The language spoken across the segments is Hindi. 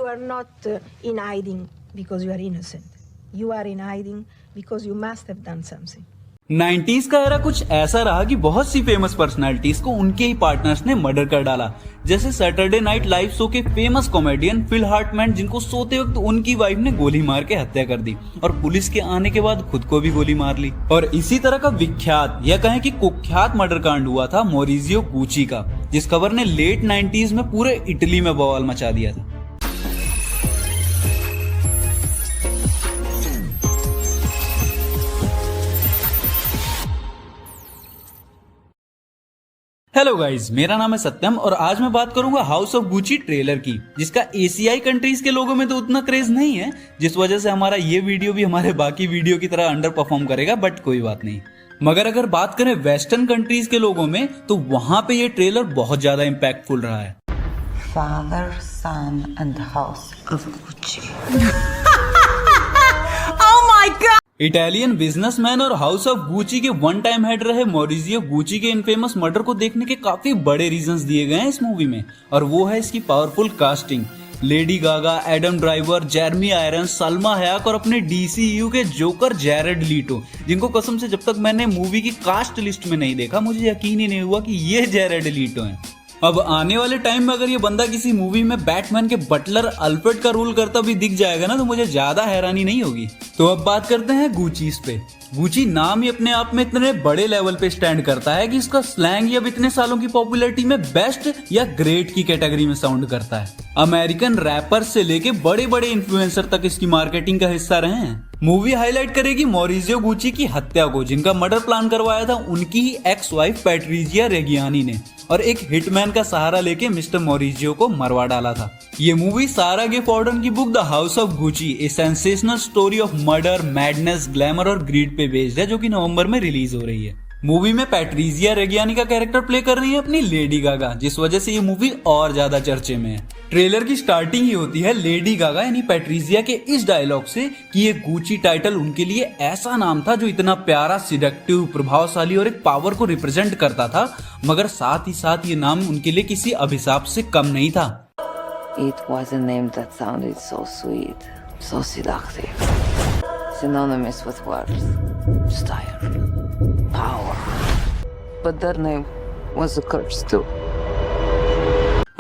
are not in hiding because you are innocent. You are in hiding because you must have done something. 90s का एरा कुछ ऐसा रहा कि बहुत सी फेमस पर्सनालिटीज को उनके ही पार्टनर्स ने मर्डर कर डाला, जैसे सैटरडे नाइट लाइव शो के फेमस कॉमेडियन फिल हार्टमैन, जिनको सोते वक्त उनकी वाइफ ने गोली मार के हत्या कर दी और पुलिस के आने के बाद खुद को भी गोली मार ली। और इसी तरह का विख्यात या कहें कि कुख्यात मर्डर कांड हुआ था मॉरिजियो गुच्ची का, जिस खबर ने लेट 90s में पूरे इटली में बवाल मचा दिया था। हेलो गाइज, मेरा नाम है सत्यम और आज मैं बात करूंगा हाउस ऑफ गुच्ची ट्रेलर की, जिसका एशियाई कंट्रीज के लोगों में तो उतना क्रेज नहीं है, जिस वजह से हमारा ये वीडियो भी हमारे बाकी वीडियो की तरह अंडर परफॉर्म करेगा, बट कोई बात नहीं। मगर अगर बात करें वेस्टर्न कंट्रीज के लोगों में तो वहां पे ये ट्रेलर बहुत ज्यादा इम्पैक्टफुल रहा है। Father, Son and House of Gucci. Oh my God! Italian businessman और हाउस ऑफ गुच्ची के वन टाइम हेड रहे मॉरिजियो गुच्ची के इनफेमस मर्डर को देखने के काफी बड़े रीजंस दिए गए हैं इस मूवी में, और वो है इसकी powerful casting. Lady Gaga, Adam Driver, Jeremy Irons, Salma Hayek और अपने DCU के जोकर जैरेड लीटो, जिनको कसम से जब तक मैंने मूवी की कास्ट लिस्ट में नहीं देखा मुझे यकीन ही नहीं हुआ कि ये जैरेड लीटो हैं। अब आने वाले टाइम में अगर ये बंदा किसी मूवी में बैटमैन के बटलर अल्फ्रेड का रोल करता भी दिख जाएगा ना, तो मुझे ज्यादा हैरानी नहीं होगी। तो अब बात करते हैं गुच्चीज पे। गुच्ची नाम ही अपने आप में इतने बड़े लेवल पे स्टैंड करता है कि इसका स्लैंग अब इतने सालों की पॉपुलैरिटी में बेस्ट या ग्रेट की कैटेगरी में साउंड करता है। अमेरिकन रैपर्स से लेके बड़े बड़े इन्फ्लुएंसर तक इसकी मार्केटिंग का हिस्सा रहे हैं। मूवी हाईलाइट करेगी मॉरिजियो गुच्ची की हत्या को, जिनका मर्डर प्लान करवाया था उनकी ही एक्स वाइफ पैट्रिजिया रेगियानी ने, और एक हिटमैन का सहारा लेके मिस्टर मॉरिजियो को मरवा डाला था। ये मूवी सारा गे फॉर्डन की book the house of Gucci A sensational story of murder, madness, glamour और ग्रीड पे बेस्ड है, जो कि नवंबर में रिलीज हो रही है। मूवी में पैट्रिजिया रेगियानी का कैरेक्टर प्ले कर रही है अपनी लेडी गागा, जिस वजह से ये मूवी और ज्यादा चर्चे में है। ट्रेलर की स्टार्टिंग ही होती है लेडी गागा यानी पैट्रिजिया के इस डायलॉग से कि ये गुच्ची टाइटल उनके लिए ऐसा नाम था जो इतना प्यारा, सिडक्टिव, प्रभावशाली और एक पावर को रिप्रेजेंट करता था, मगर साथ ही साथ ये नाम उनके लिए किसी अभिशाप से कम नहीं था। It was a name that sounded so sweet, so seductive, synonymous with worth, style, power. But their name was a curse too.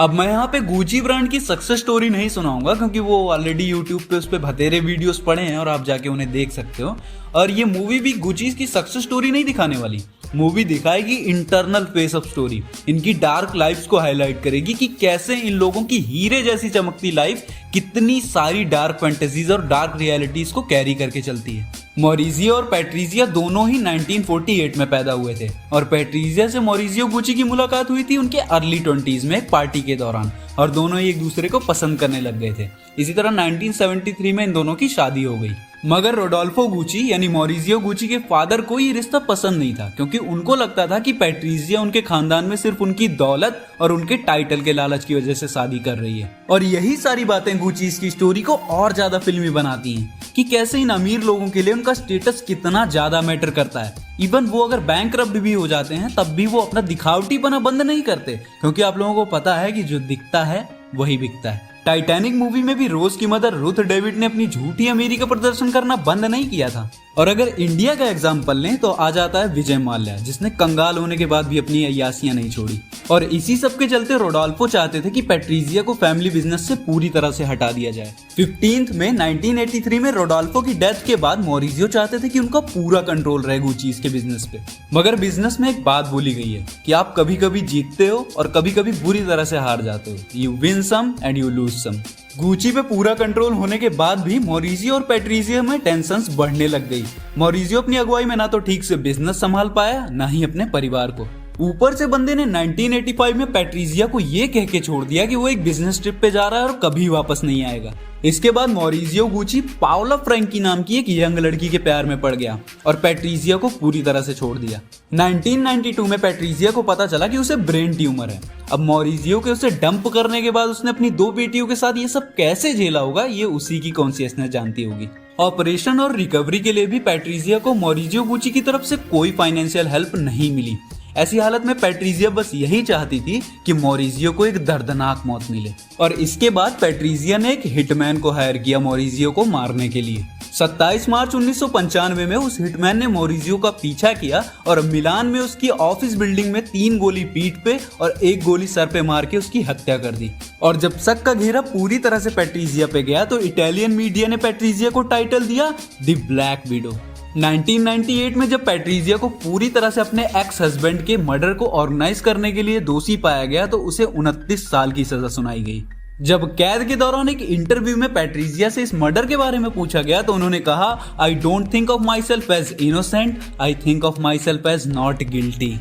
अब मैं यहाँ पे गुच्ची ब्रांड की सक्सेस स्टोरी नहीं सुनाऊंगा, क्योंकि वो ऑलरेडी यूट्यूब पे उस पे बतेरे वीडियोस पड़े हैं और आप जाके उन्हें देख सकते हो। और ये मूवी भी गुच्ची की सक्सेस स्टोरी नहीं दिखाने वाली, मूवी दिखाएगी इंटरनल फेस ऑफ स्टोरी। इनकी डार्क लाइफ्स को हाईलाइट करेगी कि कैसे इन लोगों की हीरे जैसी चमकती लाइफ कितनी सारी डार्क फैंटेसीज और डार्क रियलिटीज को कैरी करके चलती है। मॉरिजियो और पैट्रिजिया दोनों ही 1948 में पैदा हुए थे, और पैट्रिजिया से मॉरिजियो गुच्ची की मुलाकात हुई थी उनके अर्ली 20s में एक पार्टी के दौरान, और दोनों ही एक दूसरे को पसंद करने लग गए थे। इसी तरह 1973 में इन दोनों की शादी हो गई। मगर रोडोल्फो गुच्ची यानी मॉरिजियो गुच्ची के फादर को ये रिश्ता पसंद नहीं था, क्योंकि उनको लगता था कि पैट्रिजिया उनके खानदान में सिर्फ उनकी दौलत और उनके टाइटल के लालच की वजह से शादी कर रही है। और यही सारी बातें गुच्ची की स्टोरी को और ज्यादा फिल्मी बनाती हैं कि कैसे इन अमीर लोगों के लिए उनका स्टेटस कितना ज्यादा मैटर करता है। इवन वो अगर बैंकरप्ट भी हो जाते हैं तब भी वो अपना दिखावटीपना बंद नहीं करते, क्योंकि आप लोगों को पता है कि जो दिखता है वही बिकता है। टाइटैनिक मूवी में भी रोज की मदर रुथ डेविड ने अपनी झूठी अमीरी का प्रदर्शन करना बंद नहीं किया था। और अगर इंडिया का एग्जाम्पल लें तो आ जाता है विजय माल्या, जिसने कंगाल होने के बाद भी अपनी अय्यासियां नहीं छोड़ी। और इसी सब के चलते रोडोल्फो चाहते थे कि पैट्रिजिया को फैमिली बिजनेस से पूरी तरह से हटा दिया जाए। 15 मई 1983 में रोडोल्फो की डेथ के बाद मॉरिजियो चाहते थे कि उनका पूरा कंट्रोल रहे गुच्ची के बिजनेस पे। मगर बिजनेस में एक बात बोली गई है कि आप कभी कभी जीतते हो और कभी कभी बुरी तरह से हार जाते हो। You win some and you lose some. Gucci पे पूरा कंट्रोल होने के बाद भी मॉरिजियो और पैट्रिजिया में टेंशन्स बढ़ने लग गई। मॉरिजियो अपनी अगुवाई में ना तो ठीक से बिजनेस संभाल पाया, ना ही अपने परिवार को। ऊपर से बंदे ने 1985 में पैट्रिजिया को ये कह के छोड़ दिया कि वो एक बिजनेस ट्रिप पे जा रहा है और कभी वापस नहीं आएगा। इसके बाद मॉरिजियो गुच्ची पाओला फ्रैंकी नाम की एक यंग लड़की के प्यार में पड़ गया और पैट्रिजिया को पूरी तरह से छोड़ दिया। 1992 में पैट्रिजिया को पता चला कि उसे ब्रेन ट्यूमर है। अब मॉरिजियो के उसे डंप करने के बाद उसने अपनी 2 बेटियों के साथ ये सब कैसे झेला होगा, ये उसी की कॉन्शियसनेस जानती होगी। ऑपरेशन और रिकवरी के लिए भी पैट्रिजिया को मॉरिजियो गुच्ची की तरफ से कोई फाइनेंशियल हेल्प नहीं मिली। ऐसी हालत में पैट्रिजिया बस यही चाहती थी कि मॉरिजियो को एक दर्दनाक मौत मिले और इसके बाद पैट्रिजिया ने एक हिटमैन को हायर किया मॉरिजियो को मारने के लिए। 27 मार्च 1995 में उस हिटमैन ने मॉरिजियो का पीछा किया और मिलान में उसकी ऑफिस बिल्डिंग में 3 गोली पीठ पे और 1 गोली सर पे मार के उसकी हत्या कर दी। और जब शक का घेरा पूरी तरह से पैट्रिजिया पे गया तो इटालियन मीडिया ने पैट्रिजिया को टाइटल दिया द ब्लैक विडो। 1998 में जब पैट्रिजिया को पूरी तरह से अपने एक्स हस्बैंड के मर्डर को ऑर्गेनाइज करने के लिए दोषी पाया गया तो उसे 29 साल की सजा सुनाई गई। जब कैद के दौरान एक इंटरव्यू में पैट्रिजिया से इस मर्डर के बारे में पूछा गया तो उन्होंने कहा, I don't think of myself as innocent, I think of myself as not guilty.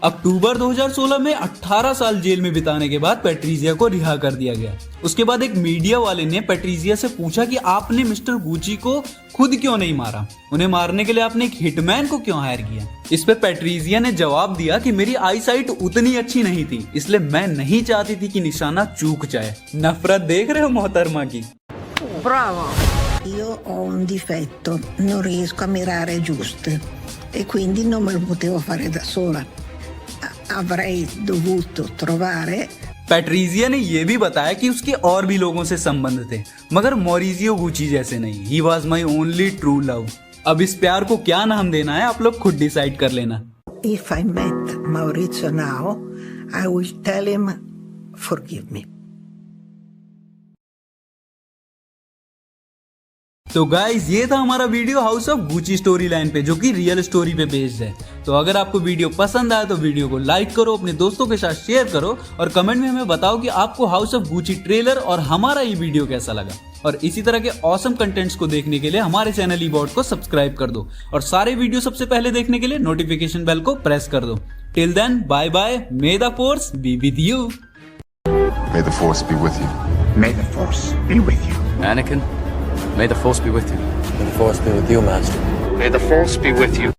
अक्टूबर 2016 में 18 साल जेल में बिताने के बाद पैट्रिजिया को रिहा कर दिया गया। उसके बाद एक मीडिया वाले ने पैट्रिजिया से पूछा कि आपने मिस्टर गुची को खुद क्यों नहीं मारा, उन्हें मारने के लिए आपने एक हिटमैन को क्यों हायर किया। इस पे पैट्रिजिया ने जवाब दिया कि मेरी आईसाइट उतनी अच्छी नहीं थी, इसलिए मैं नहीं चाहती थी कि निशाना चूक जाए। नफरत देख रहे हो मोहतरमा की। Bravo! Io ho un difetto, non riesco a mirare giusto e quindi non me lo potevo fare da sola. Avrei dovuto trovare. पैट्रिजिया ने यह भी बताया कि उसके और भी लोगों से संबंध थे मगर मॉरिजियो गुची जैसे नहीं। He was my only true love। अब इस प्यार को क्या नाम देना है आप लोग खुद डिसाइड कर लेना। If I met Maurizio now, I will tell him, forgive me. तो गाइज ये था हमारा video house of Gucci story line पे जो कि रियल स्टोरी पे बेस्ड है। तो अगर आपको वीडियो पसंद आया तो वीडियो को लाइक करो, अपने दोस्तों के साथ शेयर करो और कमेंट में हमें बताओ कि आपको हाउस ऑफ गुची ट्रेलर और हमारा ये वीडियो कैसा लगा। और इसी तरह के ऑसम कंटेंट्स को देखने के लिए हमारे चैनल ईबॉट को सब्सक्राइब कर दो और सारे वीडियो सबसे पहले देखने के लिए नोटिफिकेशन बेल को प्रेस कर दो। Till then bye bye, may the force be with you. May the force be with you. May the Force be with you. Anakin, may the Force be with you. May the Force be with you, Master. May the Force be with you.